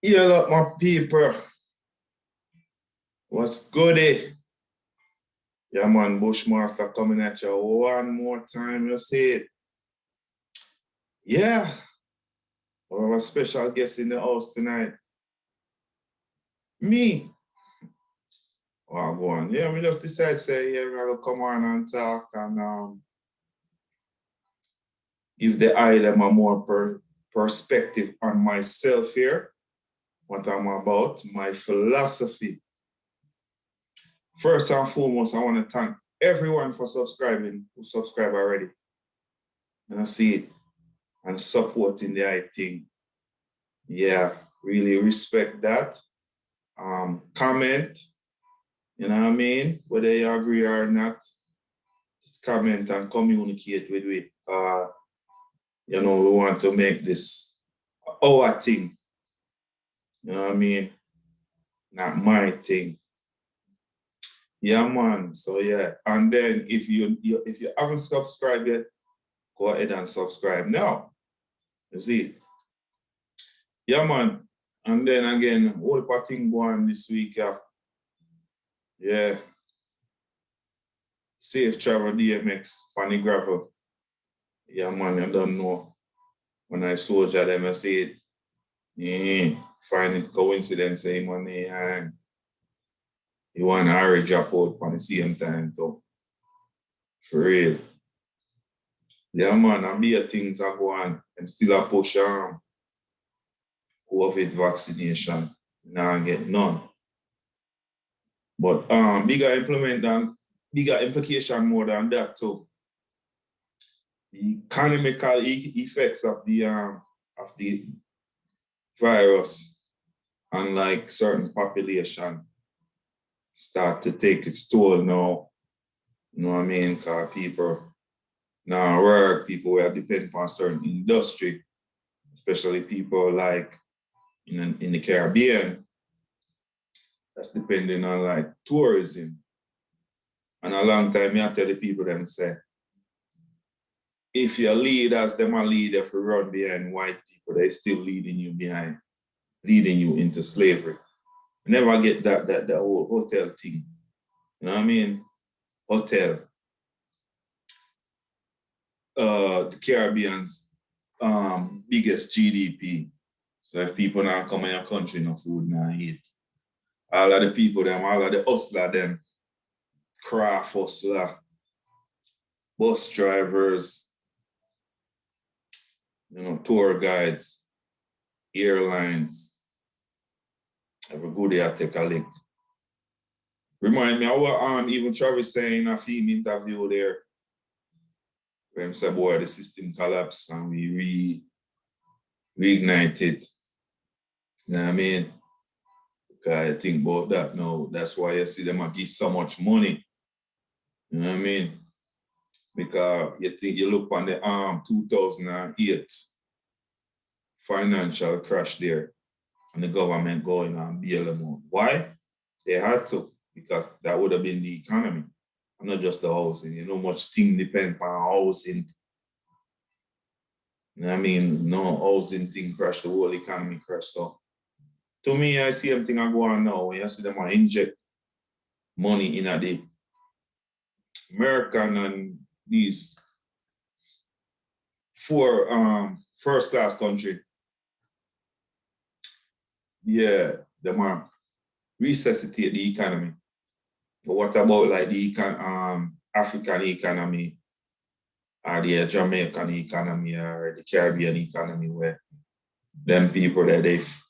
Yeah, look, my people. What's goody? Yeah, man, Bushmaster coming at you one more time. You see it? Yeah, we have a special guest in the house tonight. Me. Oh, go on. Yeah, we just decided to say, yeah, we're going to come on and talk and give the item a more perspective on myself here, what I'm about, my philosophy. First and foremost, I want to thank everyone for subscribing, who subscribed already. And I see it. And supporting the right thing. Yeah, really respect that. Comment, you know what I mean? Whether you agree or not, just comment and communicate with me. We want to make this our thing. You know what I mean? Not my thing. Yeah, man. So yeah. And then if you haven't subscribed yet, go ahead and subscribe now. You see? Yeah, man. And then again, whole thing going this week, yeah. Yeah. Safe travel DMX, Fanny Gravel. Yeah, man, I don't know. When I soldier them, I say it. Find it coincidence, say money and you want to hurry drop out on the same time, though. For real. Yeah, man, and be things are going and still a push COVID vaccination. Now get none. But bigger implication more than that too. The economical effects of the virus, unlike certain population, start to take its toll now. You know what I mean? Because people now work, people will depend on certain industry, especially people like in the Caribbean, that's depending on like tourism. And a long time, I tell the people them say, if your leaders, them are lead if you run behind white people, they still leading you into slavery. Never get that whole hotel thing. You know what I mean? Hotel. The Caribbean's biggest GDP. So if people now come in your country, no food, no eat. All of the people, all of the hustler, them, craft hustler, bus drivers, tour guides, airlines. Every good day I take a lick. Remind me of what even Travis saying in a film interview there. When he said, boy, the system collapsed and we reignite it. You know what I mean? Because I think about that now. That's why you see them give so much money. You know what I mean? Because you look on the 2008 financial crash there and the government going on bail them out. Why? They had to, because that would have been the economy, and not just the housing. Much thing depend on housing. You know what I mean? No housing thing crash, the whole economy crash. So to me, I see everything I go on now. When you see them inject money in the American and these four first class country. Yeah, them are resuscitate the economy. But what about like the African economy or the Jamaican economy or the Caribbean economy, where them people that they've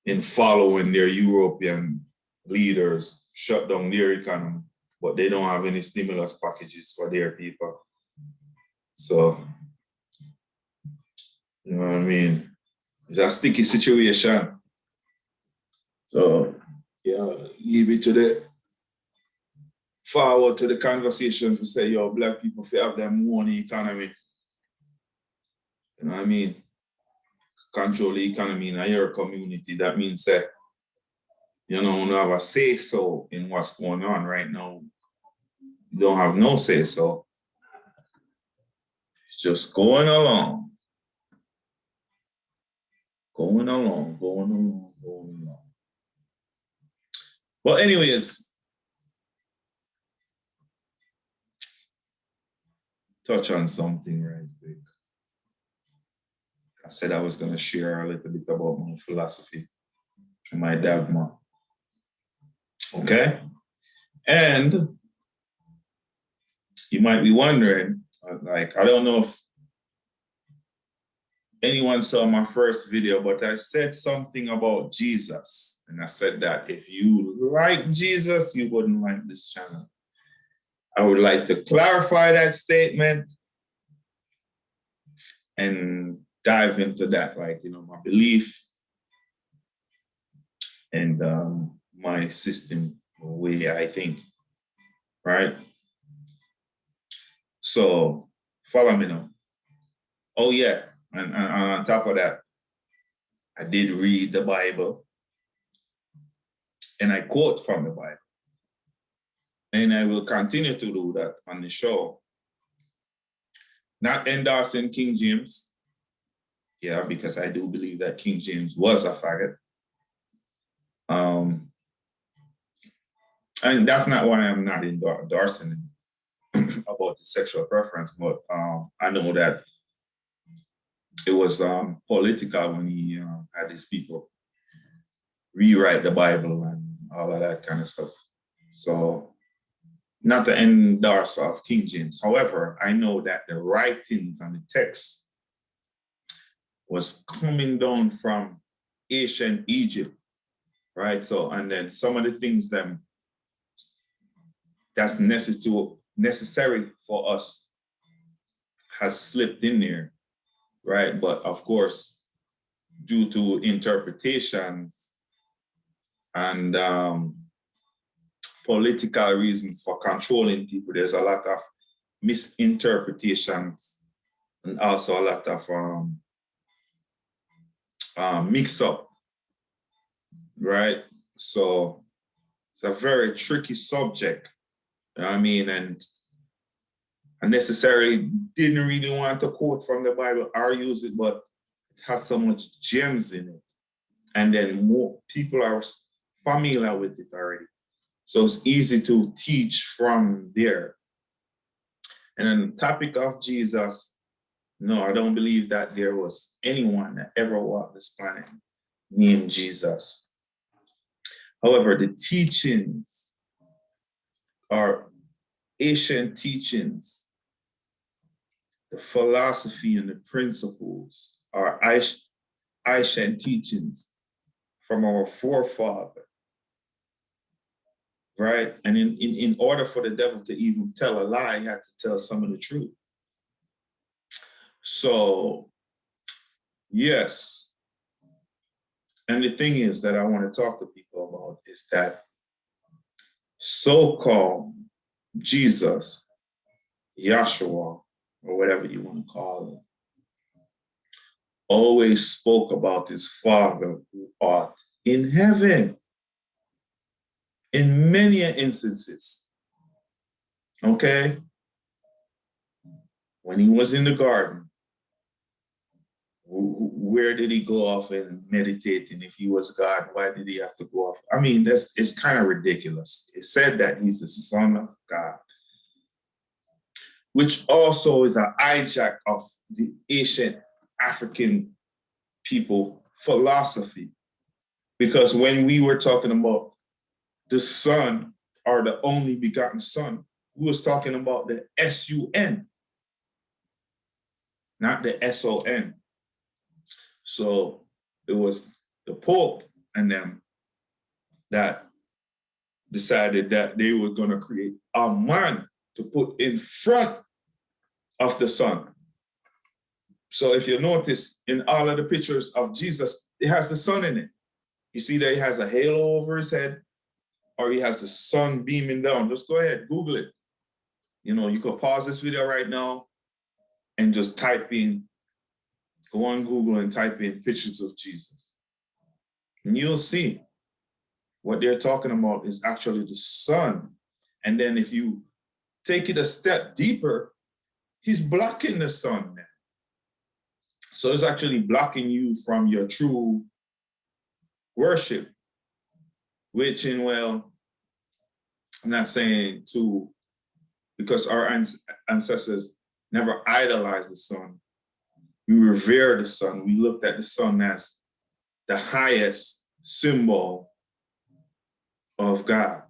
in following their European leaders shut down their economy, but they don't have any stimulus packages for their people. So, you know what I mean? It's a sticky situation. So, yeah, give it to the forward to the conversation to say, yo, black people have their own economy. You know what I mean? Control the economy in your community. That means that, you have a say-so in what's going on right now. You don't have no say-so. It's just going along. Going along. Oh no. Well, anyways, touch on something right quick. I said I was going to share a little bit about my philosophy and my dogma. Okay? And you might be wondering, like, I don't know if anyone saw my first video, but I said something about Jesus. And I said that if you like Jesus, you wouldn't like this channel. I would like to clarify that statement and dive into that, like, my belief and my system, the way I think, right? So follow me now. Oh yeah, and on top of that, I did read the Bible and I quote from the Bible. And I will continue to do that on the show. Not endorsing King James, yeah, because I do believe that King James was a faggot. And that's not why I'm not endorsing about the sexual preference, but I know that it was political when he had his people rewrite the Bible and all of that kind of stuff. So, not the endorser of King James. However, I know that the writings and the text was coming down from ancient Egypt, right? So, and then some of the things that's necessary for us has slipped in there, right? But of course, due to interpretations and political reasons for controlling people, there's a lot of misinterpretations and also a lot of mix up, right? So it's a very tricky subject, you know what I mean? And I necessarily didn't really want to quote from the Bible or use it, but it has so much gems in it. And then more people are familiar with it already. So it's easy to teach from there. And on the topic of Jesus, no, I don't believe that there was anyone that ever walked this planet named Jesus. However, the teachings are ancient teachings. The philosophy and the principles are ancient teachings from our forefather, right? And in order for the devil to even tell a lie, he had to tell some of the truth. So, yes. And the thing is that I want to talk to people about is that so-called Jesus, Yahshua, or whatever you want to call him, always spoke about his Father who art in heaven in many instances. Okay? When he was in the garden, where did he go off and meditate? And if he was God, why did he have to go off? I mean, it's kind of ridiculous. It said that he's the Son of God, which also is a hijack of the ancient African people philosophy. Because when we were talking about the Son or the only begotten Son, we was talking about the S-U-N, not the S-O-N. So it was the Pope and them that decided that they were going to create a man to put in front of the Son. So if you notice in all of the pictures of Jesus, it has the sun in it. You see that he has a halo over his head, or he has the sun beaming down. Just go ahead, Google it. You can pause this video right now and just go on Google and type in pictures of Jesus. And you'll see what they're talking about is actually the sun. And then if you take it a step deeper, he's blocking the sun now. So it's actually blocking you from your true worship, which I'm not saying to, because our ancestors never idolized the sun. We revere the sun. We looked at the sun as the highest symbol of God,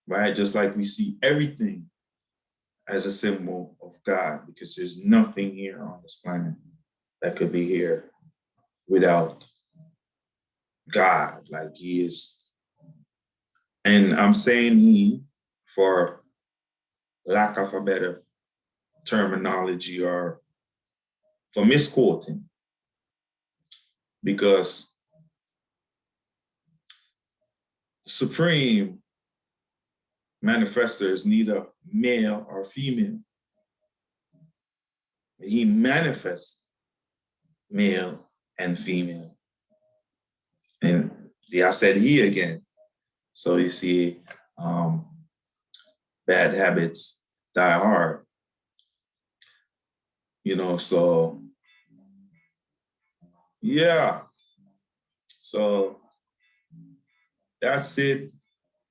right? Just like we see everything as a symbol of God, because there's nothing here on this planet that could be here without God, like he is. And I'm saying he for lack of a better terminology or for misquoting, because Supreme Manifestor is neither male or female. He manifests male and female. And see, I said he again. So you see, bad habits die hard. So yeah. So that's it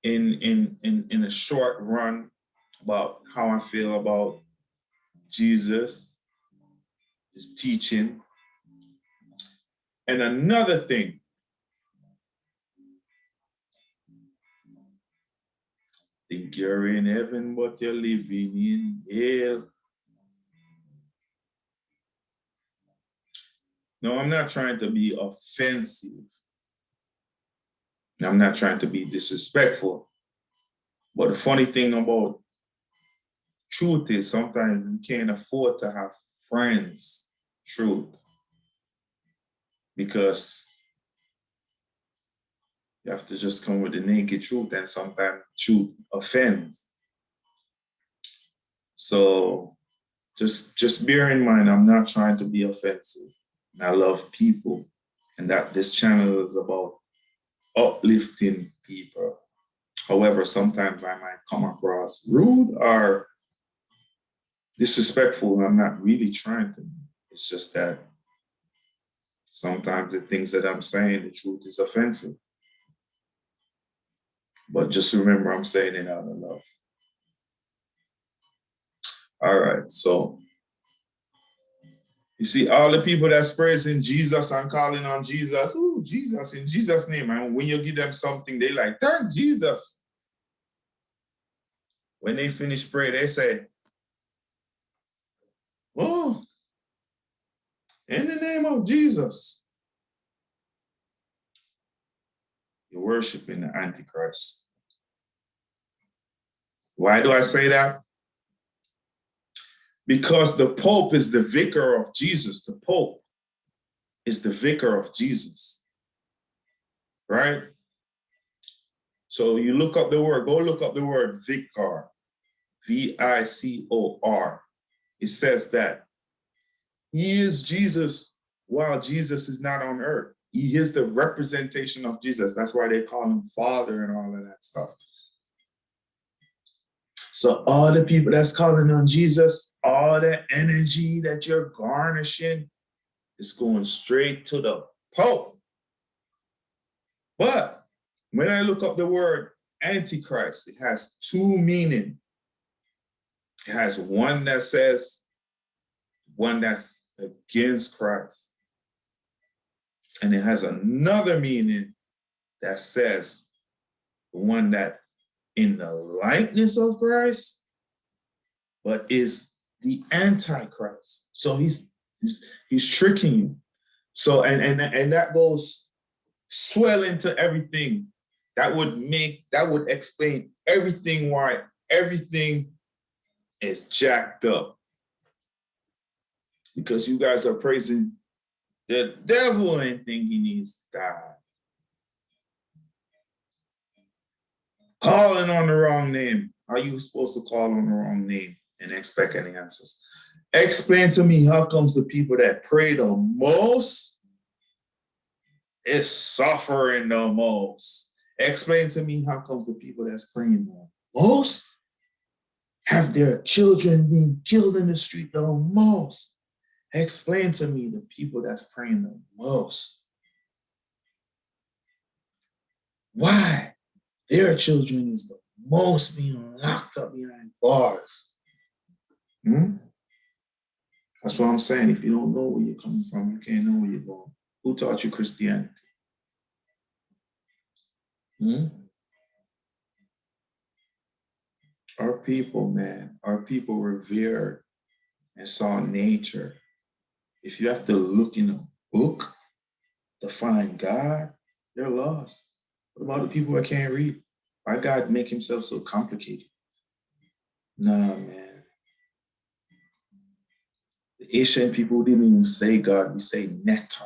in a short run about how I feel about Jesus, his teaching. And another thing, think you're in heaven, but you're living in hell. No, I'm not trying to be offensive. I'm not trying to be disrespectful. But the funny thing about truth is sometimes you can't afford to have friends, truth, because you have to just come with the naked truth, and sometimes truth offends. So just bear in mind, I'm not trying to be offensive. I love people, and that this channel is about uplifting people. However, sometimes I might come across rude or disrespectful, and I'm not really trying to. It's just that sometimes the things that I'm saying, the truth is offensive. But just remember, I'm saying it out of love. All right, so you see all the people that's praising Jesus and calling on Jesus, oh, Jesus, in Jesus' name. And when you give them something, they like, thank Jesus. When they finish praying, they say, oh, in the name of Jesus. You're worshiping the Antichrist. Why do I say that? Because the Pope is the vicar of Jesus. The Pope is the vicar of Jesus, right? So you look up the word, go look up the word vicar, V-I-C-O-R. It says that he is Jesus while Jesus is not on earth. He is the representation of Jesus. That's why they call him Father and all of that stuff. So all the people that's calling on Jesus, all the energy that you're garnishing is going straight to the Pope. But when I look up the word Antichrist, it has two meanings. It has one that says, one that's against Christ. And it has another meaning that says, the one that in the likeness of Christ, but is the Antichrist. So he's tricking you. So and that goes swell into everything. That would explain everything, why everything is jacked up. Because you guys are praising the devil and think he needs God. Calling on the wrong name. How are you supposed to call on the wrong name and expect any answers? Explain to me how comes the people that pray the most is suffering the most. Explain to me how comes the people that's praying the most have their children being killed in the street the most. Explain to me the people that's praying the most Why? Their children is the most being locked up behind bars. Hmm? That's what I'm saying. If you don't know where you're coming from, you can't know where you're going. Who taught you Christianity? Hmm? Our people, man, our people revered and saw nature. If you have to look in a book to find God, they're lost. What about the people that can't read? Why God make himself so complicated? Nah, man. The Asian people didn't even say God. We say nectar,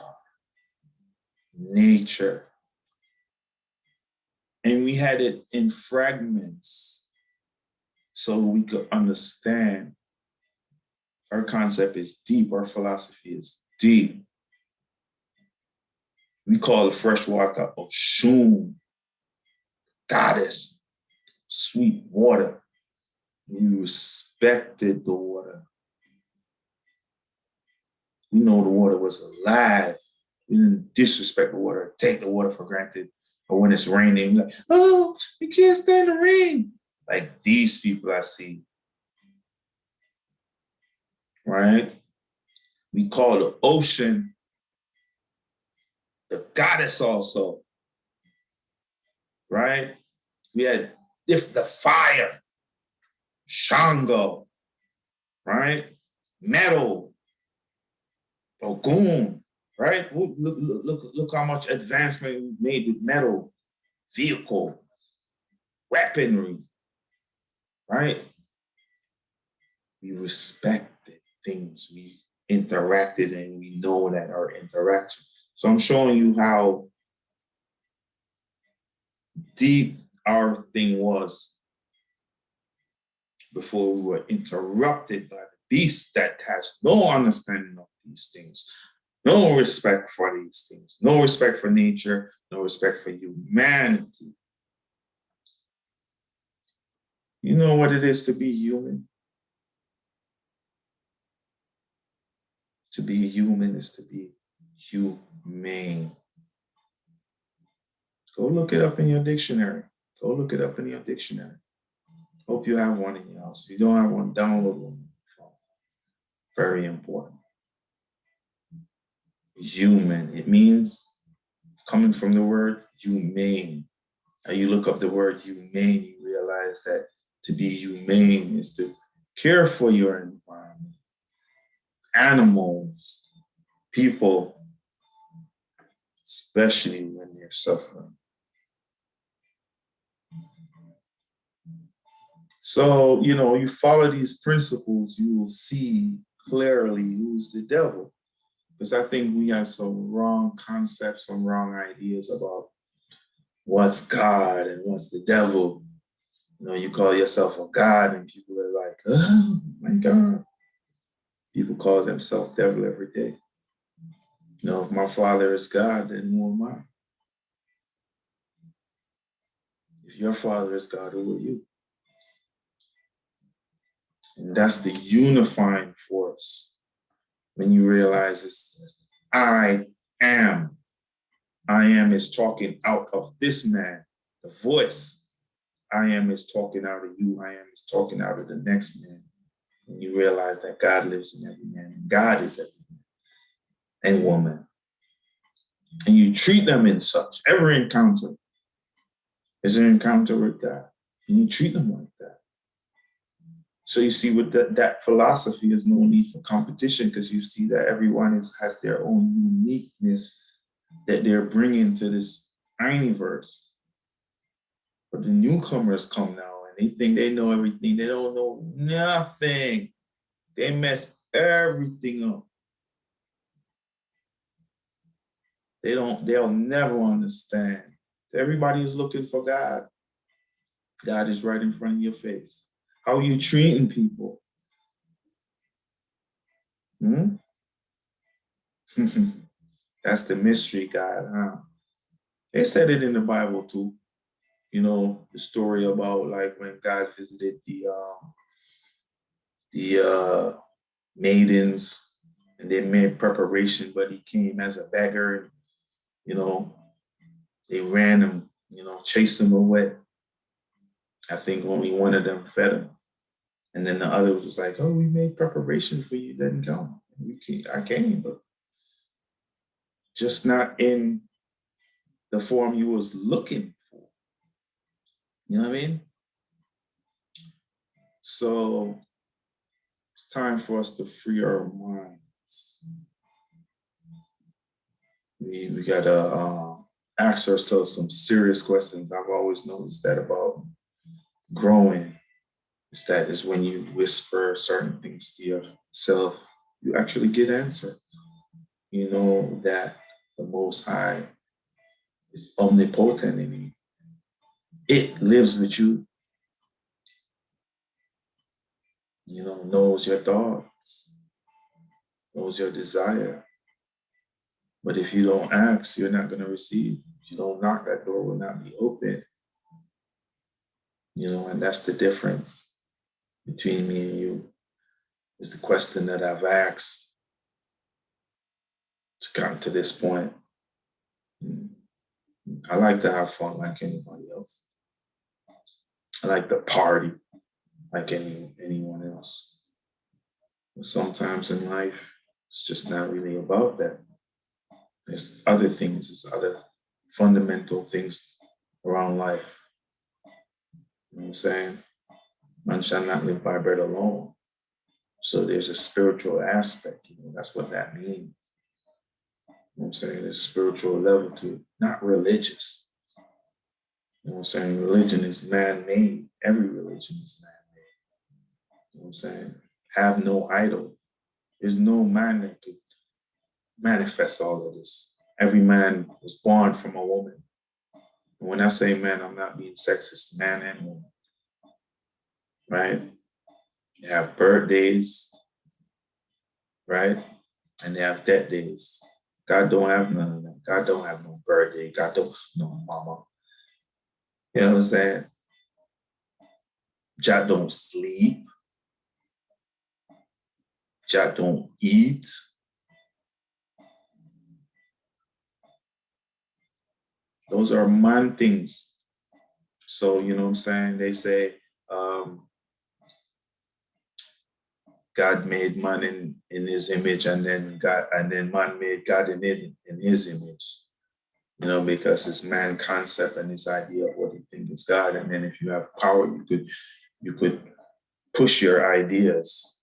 nature. And we had it in fragments so we could understand. Our concept is deep. Our philosophy is deep. We call the fresh water Oshun, goddess, sweet water. We respected the water. We know the water was alive. We didn't disrespect the water, take the water for granted. Or when it's raining, like, oh, we can't stand the rain. Like these people I see, right? We call the ocean the goddess also, right? We had the fire, Shango, right? Metal, Ogun, right? Look how much advancement we made with metal, vehicle, weaponry, right? We respected things, we interacted, and we know that our interaction. So I'm showing you how deep our thing was before we were interrupted by the beast that has no understanding of these things, no respect for these things, no respect for nature, no respect for humanity. You know what it is to be human? To be human is to be humane. Go look it up in your dictionary. Go look it up in your dictionary. Hope you have one in your house. If you don't have one, download one. Very important. Human. It means coming from the word humane. Now you look up the word humane, you realize that to be humane is to care for your environment, animals, people, especially when they're suffering. So, you follow these principles, you will see clearly who's the devil. Because I think we have some wrong concepts, some wrong ideas about what's God and what's the devil. You call yourself a God, and people are like, oh my God. People call themselves devil every day. If my father is God, then who am I? If your father is God, who are you? And that's the unifying force when you realize it's I am. I am is talking out of this man, the voice. I am is talking out of you. I am is talking out of the next man. And you realize that God lives in every man. And God is every man and woman. And you treat them in such. Every encounter is an encounter with God. And you treat them like that. So you see, with that philosophy, there's no need for competition because you see that everyone has their own uniqueness that they're bringing to this universe. But the newcomers come now and they think they know everything. They don't know nothing. They mess everything up. They'll never understand. So everybody is looking for God. God is right in front of your face. How are you treating people? Hmm? That's the mystery God, huh? They said it in the Bible too. The story about like when God visited the maidens and they made preparation, but he came as a beggar. You know, they ran him chase them away. I think only one of them fed him. And then the other was like, oh, we made preparation for you, then come. I came, but just not in the form you was looking for. You know what I mean? So it's time for us to free our minds. We gotta ask ourselves some serious questions. I've always noticed that about growing. Is when you whisper certain things to yourself, you actually get answers. You know that the Most High is omnipotent in you. It lives with you. Knows your thoughts, knows your desire. But if you don't ask, you're not going to receive. If you don't knock, that door will not be open. And that's the difference between me and you. Is the question that I've asked to come to this point. I like to have fun like anybody else. I like to party like anyone else. But sometimes in life, it's just not really about that. There's other things, there's other fundamental things around life. You know what I'm saying? Man shall not live by bread alone. So there's a spiritual aspect, that's what that means. You know what I'm saying? There's a spiritual level to it, not religious. You know what I'm saying? Religion is man-made. Every religion is man-made. You know what I'm saying? Have no idol. There's no man that could manifest all of this. Every man was born from a woman. And when I say man, I'm not being sexist, man and woman. Right? They have birthdays, right? And they have death days. God don't have none of that. God don't have no birthday. God don't no mama. You know what I'm saying? God don't sleep. God don't eat. Those are man things. So, you know what I'm saying? They say God made man in his image, and then man made God in his image. Because it's man concept and this idea of what he thinks is God. And then if you have power, you could push your ideas.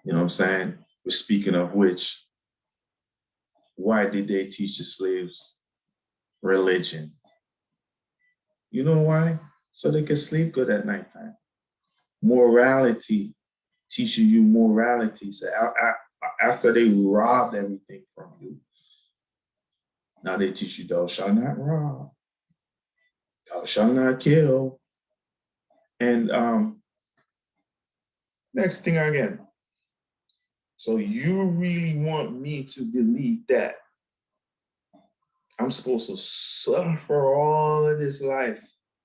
You know what I'm saying? But speaking of which, why did they teach the slaves religion? You know why? So they could sleep good at nighttime. Morality, teaching you morality. So after they robbed everything from you, now they teach you, thou shalt not rob, thou shalt not kill. And next thing again, so you really want me to believe that I'm supposed to suffer all of this life?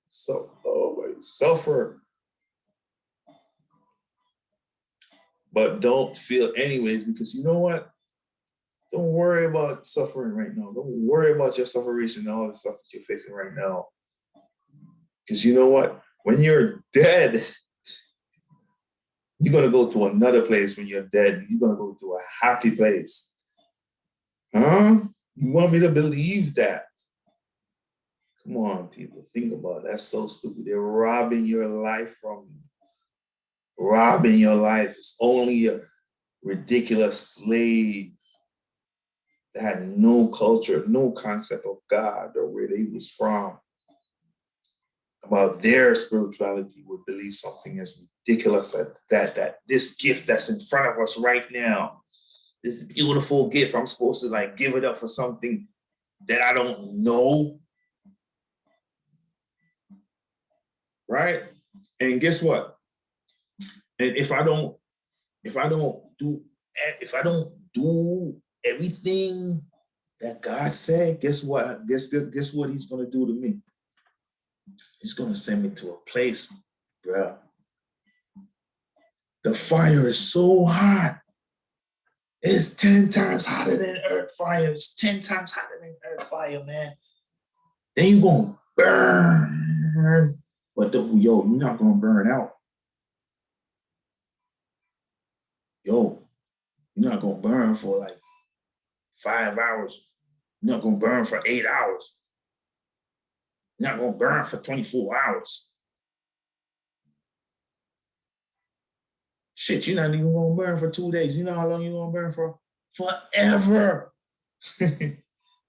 So, suffer. But don't feel anyways, because you know what? Don't worry about suffering right now. Don't worry about your suffering and all the stuff that you're facing right now. Because you know what? When you're dead, you're going to go to another place when you're dead. You're going to go to a happy place. Huh? You want me to believe that? Come on, people. Think about it. That's so stupid. They're robbing your life from you. Robbing your life. It's only a ridiculous slave that had no culture, no concept of God or where they was from, about their spirituality, would believe something as ridiculous as that this gift that's in front of us right now, this beautiful gift, I'm supposed to like give it up for something that I don't know. Right? And guess what? And if I don't do everything that God said, guess what? Guess what he's gonna do to me? He's gonna send me to a place, bro. The fire is so hot. It's 10 times hotter than earth fire. It's 10 times hotter than earth fire, man. Then you're gonna burn. But you're not gonna burn out. Yo, you're not gonna burn for like 5 hours. You're not gonna burn for 8 hours. You're not gonna burn for 24 hours. Shit, you're not even gonna burn for 2 days. You know how long you're gonna burn for? Forever.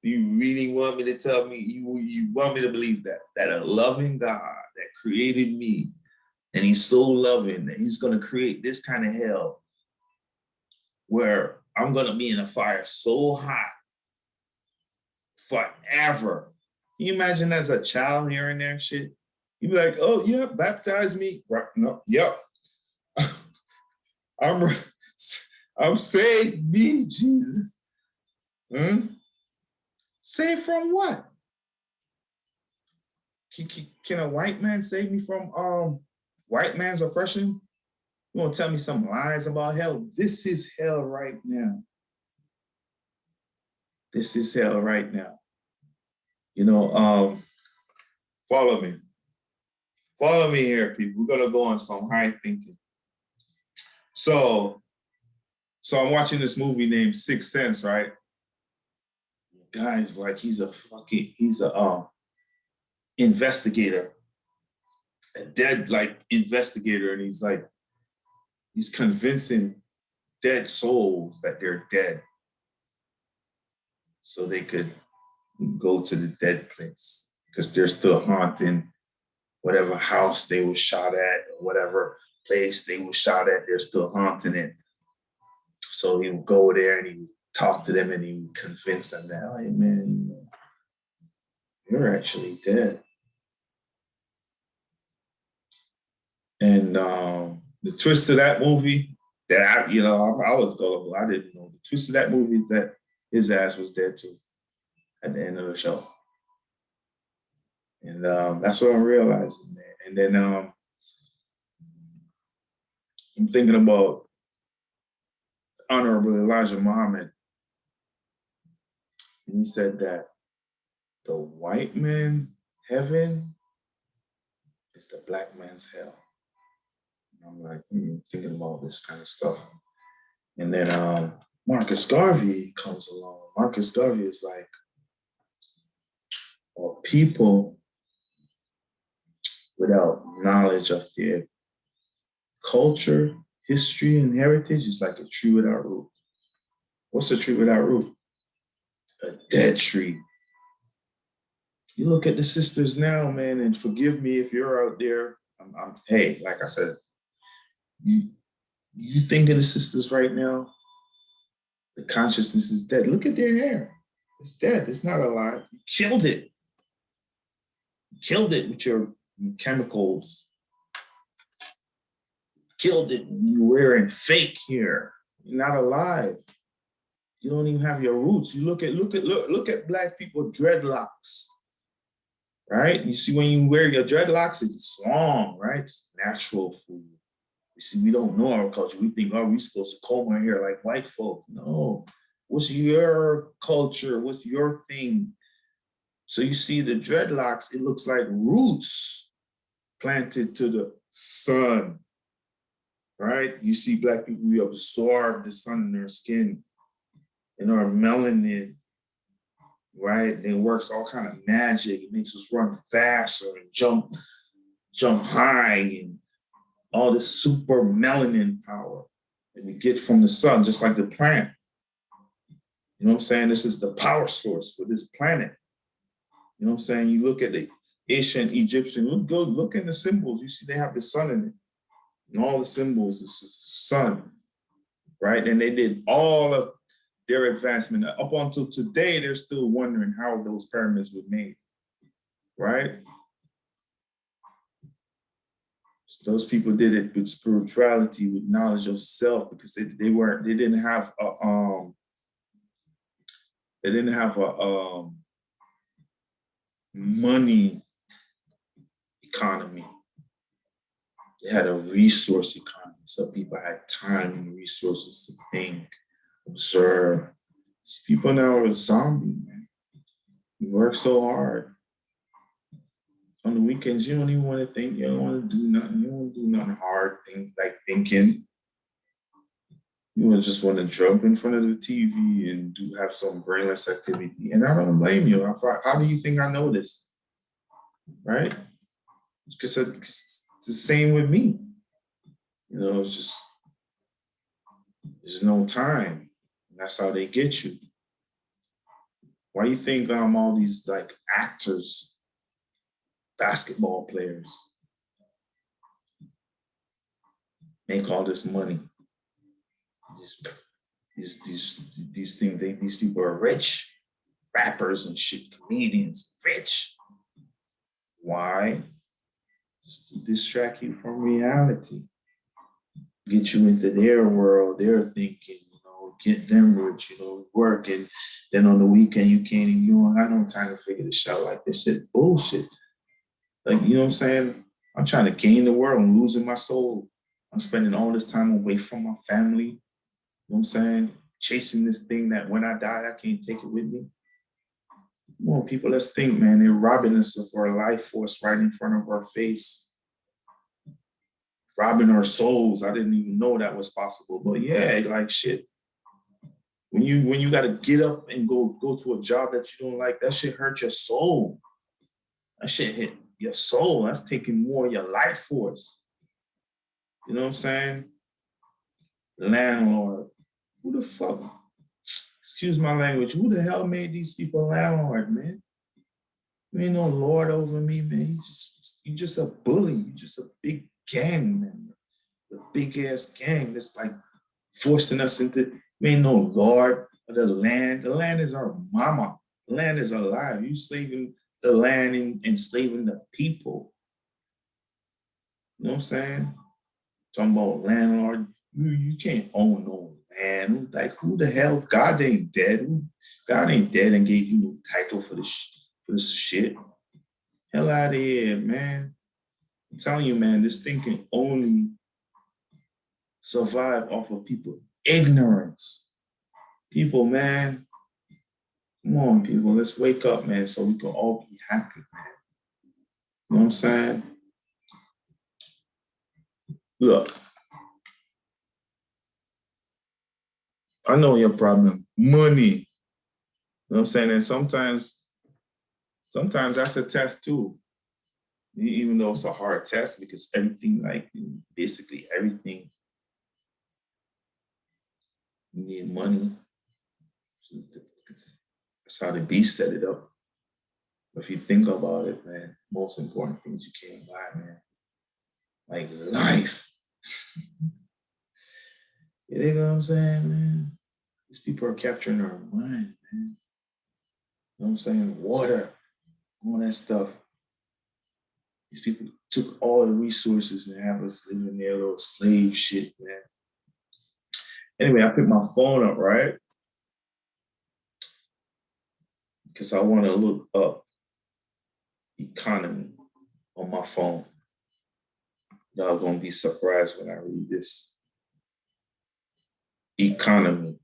You really want me to tell me, you want me to believe that a loving God that created me, and he's so loving that he's gonna create this kind of hell where I'm gonna be in a fire so hot forever. Can you imagine as a child hearing that shit? You'd be like, oh yeah, baptize me. Right, no, yep. I'm I'm saved, me, Jesus. Hmm? Saved from what? Can a white man save me from white man's oppression? You want to tell me some lies about hell? This is hell right now. This is hell right now. You know, follow me. Follow me here, people. We're gonna go on some high thinking. So, I'm watching this movie named Sixth Sense, right? Guy's like he's a investigator, a dead like investigator, and he's convincing dead souls that they're dead, so they could go to the dead place because they're still haunting whatever house they were shot at or whatever place they were shot at. They're still haunting it. So he would go there and he would talk to them and he would convince them that, hey man, you're actually dead. And the twist of that movie that I was gullible. I didn't know. The twist of that movie is that his ass was dead too at the end of the show. And that's what I'm realizing, man. And then I'm thinking about Honorable Elijah Muhammad. And he said that the white man heaven is the black man's hell. And I'm like, thinking about this kind of stuff. And then Marcus Garvey comes along. Marcus Garvey is like, well, people without knowledge of their culture, history, and heritage is like a tree without root. What's a tree without root? A dead tree. You look at the sisters now, man, and forgive me if you're out there. Hey, like I said, you think of the sisters right now, the consciousness is dead. Look at their hair. It's dead. It's not alive. You killed it. You killed it with your chemicals. Killed it. You're wearing fake hair. You're not alive. You don't even have your roots. You look at black people dreadlocks, right? You see when you wear your dreadlocks, it's long, right? It's natural for you. You see, we don't know our culture. We think, oh, we're supposed to comb our hair like white folk. No. What's your culture? What's your thing? So you see the dreadlocks, it looks like roots planted to the sun, right? You see black people, we absorb the sun in their skin and our melanin, right? And it works all kind of magic. It makes us run faster and jump high and all this super melanin power that we get from the sun, just like the plant. You know what I'm saying? This is the power source for this planet. You know what I'm saying? You look at the ancient Egyptian, look in the symbols. You see they have the sun in it. And all the symbols is the sun, right? And they did all of their advancement. Up until today, they're still wondering how those pyramids were made, right? So those people did it with spirituality, with knowledge of self, because they didn't have a money economy. They had a resource economy. So people had time and resources to think, observe. People now are zombies, man. We work so hard. On the weekends, you don't even want to think. You don't want to do nothing. You don't want to do nothing hard, like thinking. You just want to jump in front of the TV and have some brainless activity. And I don't blame you. How do you think I know this? Right? Because it's the same with me. It's just there's no time. And that's how they get you. Why do you think all these like actors, basketball players make all this money? These things, these people are rich, rappers and shit, comedians, rich. Why? Just to distract you from reality, get you into their world, their thinking, get them rich, work, and then on the weekend you don't have no time to figure this out. Like this shit bullshit. Like, you know what I'm saying? I'm trying to gain the world. I'm losing my soul. I'm spending all this time away from my family. You know what I'm saying? Chasing this thing that when I die, I can't take it with me. Come on, people, let's think, man. They're robbing us of our life force right in front of our face. Robbing our souls. I didn't even know that was possible. But yeah, like shit. When you gotta get up and go to a job that you don't like, that shit hurt your soul. That shit hit your soul. That's taking more of your life force. You know what I'm saying? Landlord. Who the fuck? Excuse my language. Who the hell made these people landlord, man? You ain't no lord over me, man. You just a bully. You just a big gang member. A big ass gang that's like forcing us into. We ain't no lord of the land. The land is our mama. The land is alive. You slaving the land and enslaving the people. You know what I'm saying? Talking about landlord. You can't own no land. Like, who the hell? God ain't dead. God ain't dead and gave you no title for this shit. Hell out of here, man. I'm telling you, man, this thing can only survive off of people ignorance. People, man, come on, people, let's wake up, man, so we can all be happy, man. You know what I'm saying? Look, I know your problem, money. You know what I'm saying? And sometimes that's a test too. Even though it's a hard test because everything, like basically everything, you need money. That's how the beast set it up. If you think about it, man, most important things you can't buy, man. Like life. You know what I'm saying, man? These people are capturing our mind, man. You know what I'm saying? Water, all that stuff. These people took all the resources and have us living their little slave shit, man. Anyway, I picked my phone up, right? Because I want to look up economy on my phone. Y'all gonna be surprised when I read this. Economy.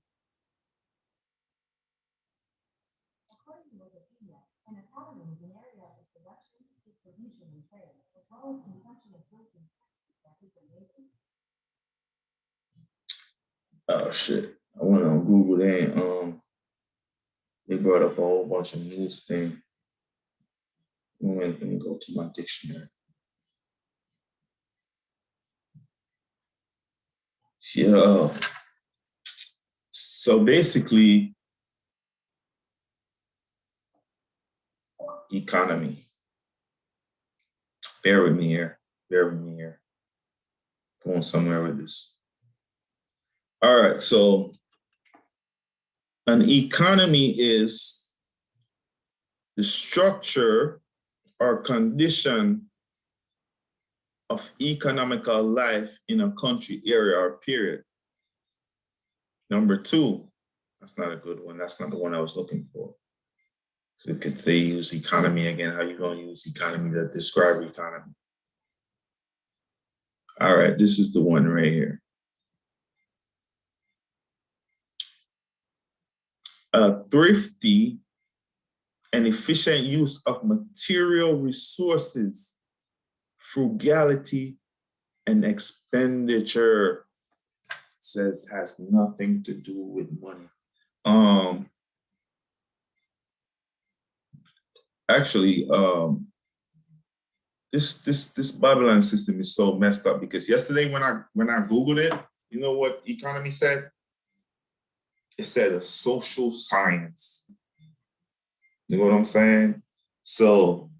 Oh shit. I went on Google and they brought up a whole bunch of news things. Let me go to my dictionary. Yeah. So basically, economy. Bear with me here. Bear with me here. Going somewhere with this. All right. So an economy is the structure or condition of economical life in a country, area, or period. Number two, that's not a good one. That's not the one I was looking for. So could they use economy again? How you going to use economy to describe economy? All right, this is the one right here. A thrifty and efficient use of material resources, frugality, and expenditure. Says has nothing to do with money. Actually, this Babylon system is so messed up because yesterday when I Googled it, you know what economy said? It said a social science. You know what I'm saying? So,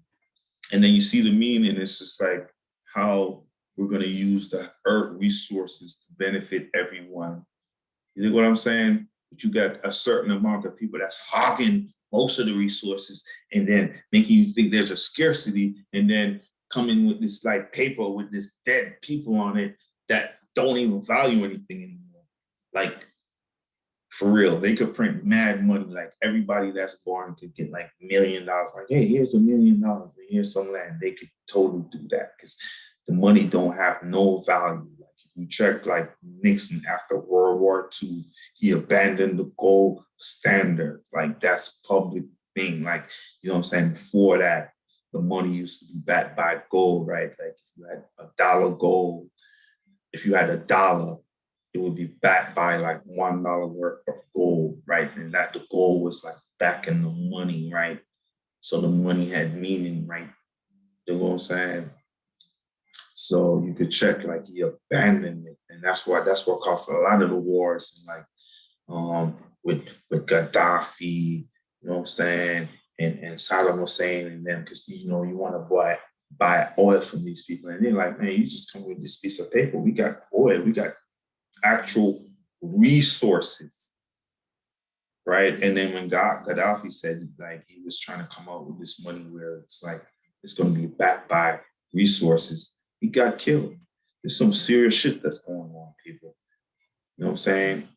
and then you see the meaning, it's just like how we're going to use the earth resources to benefit everyone. You know what I'm saying? But you got a certain amount of people that's hogging most of the resources and then making you think there's a scarcity and then coming with this like paper with this dead people on it that don't even value anything anymore. Like for real, they could print mad money. Like everybody that's born could get like $1,000,000. Like, hey, here's $1,000,000 and here's some land. They could totally do that because the money don't have no value. Like if you check like Nixon after World War II, he abandoned the gold standard. Like that's public thing. Like, you know what I'm saying? Before that, the money used to be backed by gold, right? Like if you had $1 gold, if you had $1, it would be backed by like $1 worth of gold, right? And that the gold was like backing the money, right? So the money had meaning, right? You know what I'm saying? So you could check like he abandoned it, and that's what caused a lot of the wars, and like with Gaddafi, you know what I'm saying, and Saddam Hussein and them, because you know you want to buy oil from these people, and they're like, man, you just come with this piece of paper. We got oil, we got actual resources, right? And then when Gaddafi said like he was trying to come out with this money where it's like it's going to be backed by resources, he got killed. There's some serious shit that's going on, people. You know what I'm saying?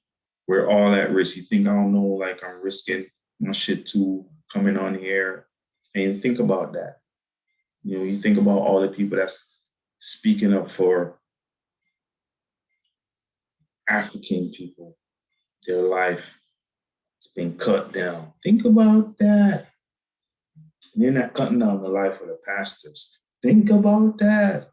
We're all at risk. You think I don't know? Like I'm risking my shit too coming on here, and think about that. You know, you think about all the people that's speaking up for African people, their life. It's been cut down. Think about that. And they're not cutting down the life of the pastors. Think about that.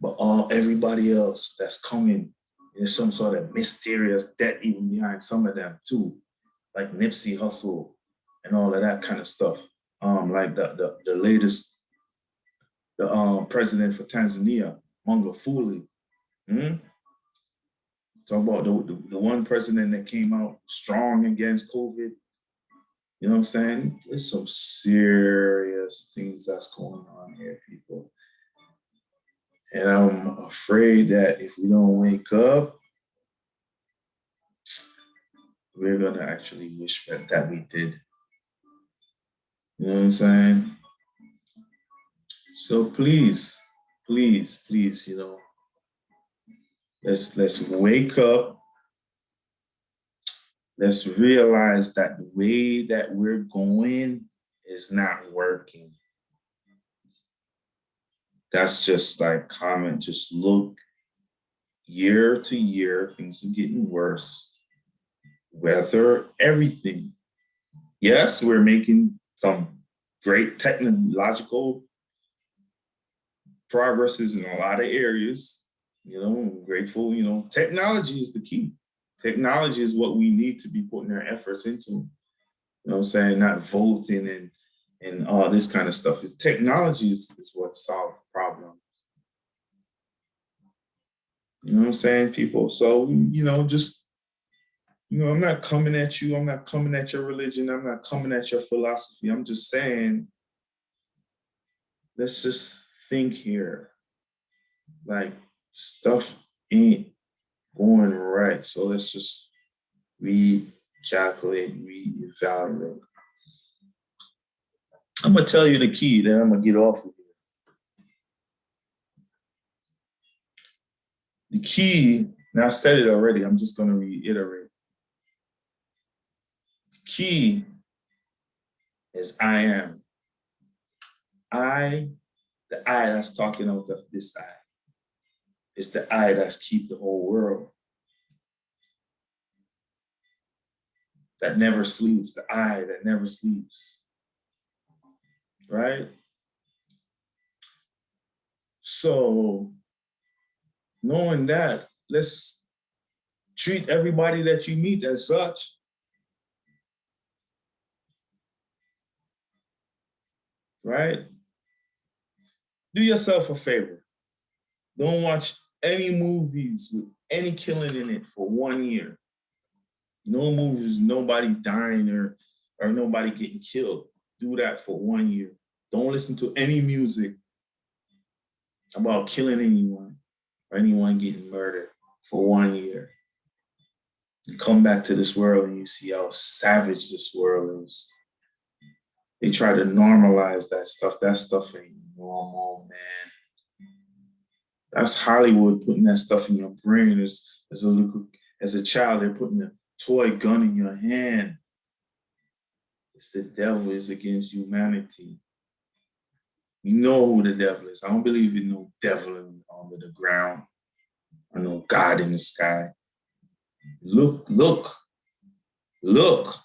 But all everybody else that's coming, there's some sort of mysterious debt even behind some of them too, like Nipsey Hussle and all of that kind of stuff. Like the latest the president for Tanzania, Magufuli. Hmm? Talk about the one president that came out strong against COVID. You know what I'm saying? There's some serious things that's going on here, people. And I'm afraid that if we don't wake up, we're going to actually wish that we did. You know what I'm saying? So please, please, please, you know, let's wake up. Let's realize that the way that we're going is not working. That's just like common. Just look year to year, things are getting worse. Weather, everything. Yes, we're making some great technological progresses in a lot of areas. You know, I'm grateful. You know, technology is the key. Technology is what we need to be putting our efforts into. You know what I'm saying? Not voting and all this kind of stuff. Is technology is what solves problems. You know what I'm saying, people? So, you know, just, you know, I'm not coming at you. I'm not coming at your religion. I'm not coming at your philosophy. I'm just saying, let's just think here. Like, stuff ain't going right. So let's just recalculate, reevaluate. I'm going to tell you the key, then I'm going to get off of here. The key, now I said it already, I'm just going to reiterate. The key is I am. The I that's talking out of this I. It's the I that's keep the whole world. that never sleeps, the eye that never sleeps, right? So knowing that, let's treat everybody that you meet as such, right? Do yourself a favor. Don't watch any movies with any killing in it for 1 year. No movies, nobody dying or nobody getting killed. Do that for 1 year. Don't listen to any music about killing anyone or anyone getting murdered for 1 year. You come back to this world and you see how savage this world is. They try to normalize that stuff. That stuff ain't normal, man. That's Hollywood putting that stuff in your brain as a child. They're putting a toy gun in your hand. It's the devil is against humanity. You know who the devil is. I don't believe in no devil under the ground or no God in the sky. Look, look, look.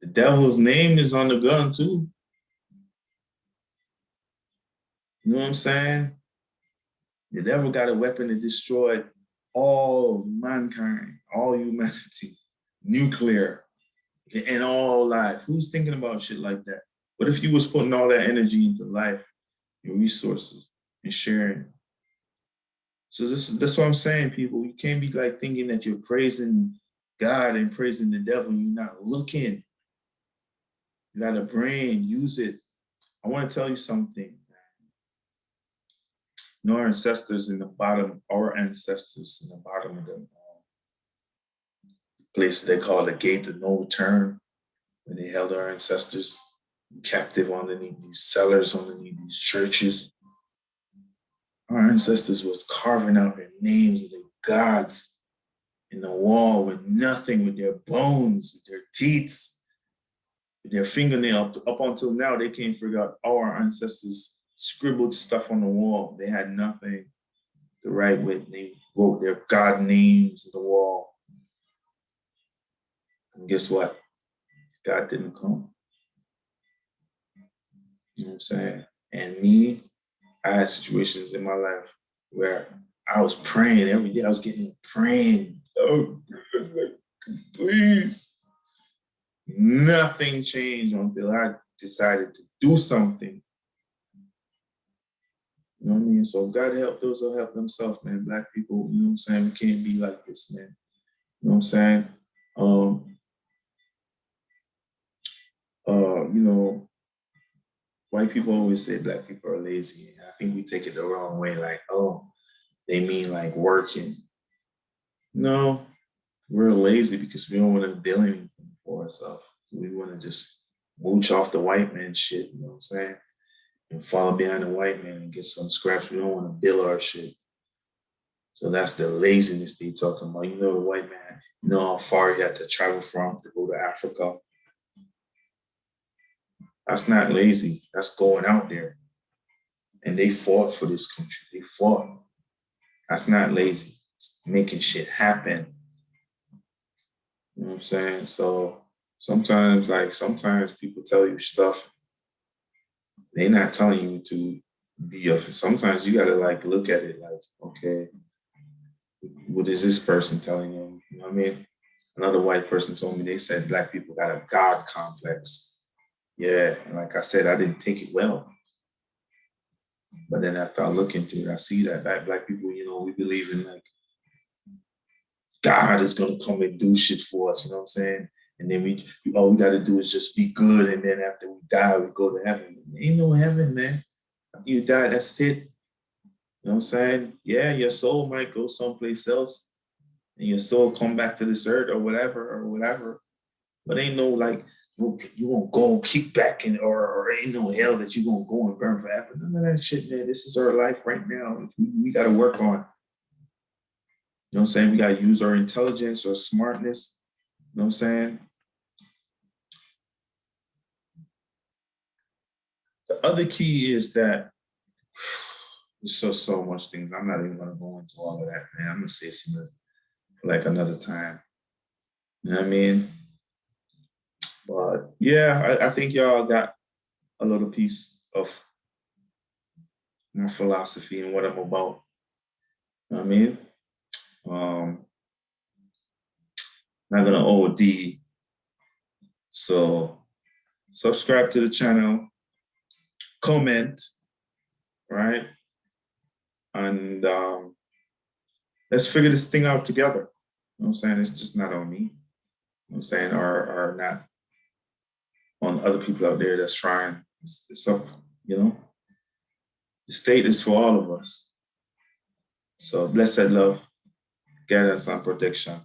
The devil's name is on the gun too. You know what I'm saying? The devil got a weapon to destroy all mankind, all humanity, nuclear, and all life. Who's thinking about shit like that? What if you was putting all that energy into life, your resources, and sharing? So that's what I'm saying, people. You can't be like thinking that you're praising God and praising the devil. You're not looking. You got a brain, use it. I want to tell you something. You know, our ancestors in the bottom of the place they call the gate of no return, when they held our ancestors captive underneath these cellars, underneath these churches. Our ancestors was carving out their names of their gods in the wall with nothing, with their bones, with their teeth, with their fingernail. Up until now, they can't figure out how our ancestors scribbled stuff on the wall. They had nothing to write with. They wrote their god names on the wall. And guess what? God didn't come. You know what I'm saying? And me, I had situations in my life where I was praying every day. I was getting praying. Oh, please. Nothing changed until I decided to do something. You know what I mean? So God help those who help themselves, man. Black people, you know what I'm saying? We can't be like this, man. You know what I'm saying? You know, white people always say black people are lazy. And I think we take it the wrong way, like, oh, they mean like working. No, we're lazy because we don't want to do anything for ourselves. We want to just mooch off the white man shit, you know what I'm saying? And follow behind the white man and get some scraps. We don't want to bill our shit. So that's the laziness they talking about. You know, the white man, you know how far he had to travel from to go to Africa. That's not lazy. That's going out there. And they fought for this country. They fought. That's not lazy. It's making shit happen. You know what I'm saying? So sometimes people tell you stuff. They're not telling you to be a. Sometimes you gotta like look at it like, okay, what is this person telling you? You know what I mean? Another white person told me they said black people got a God complex. Yeah, and like I said, I didn't take it well. But then after I look into it, I see that black people, you know, we believe in like God is gonna come and do shit for us, you know what I'm saying? And then all we gotta do is just be good, and then after we die, we go to heaven. Ain't no heaven, man. After you die, that's it. You know what I'm saying? Yeah, your soul might go someplace else, and your soul come back to this earth or whatever. But ain't no like you won't go kick back and or ain't no hell that you gonna go and burn forever. None of that shit, man. This is our life right now. We gotta work on. You know what I'm saying? We gotta use our intelligence or smartness. You know what I'm saying? The other key is that there's so much things. I'm not even gonna go into all of that, man. I'm gonna say some of this like another time. You know what I mean? But yeah, I think y'all got a little piece of my philosophy and what I'm about. You know what I mean? Um, Not gonna OD. So subscribe to the channel, comment, right? And let's figure this thing out together. You know what I'm saying? It's just not on me. You know what I'm saying? Or not on other people out there that's trying. It's up, you know. The state is for all of us. So blessed love, guidance and protection.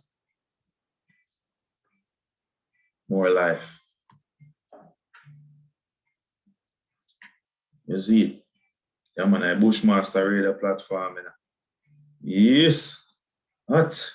More life. You see it? Yeah, man, a Bushmaster Radio platform. You know? Yes. What?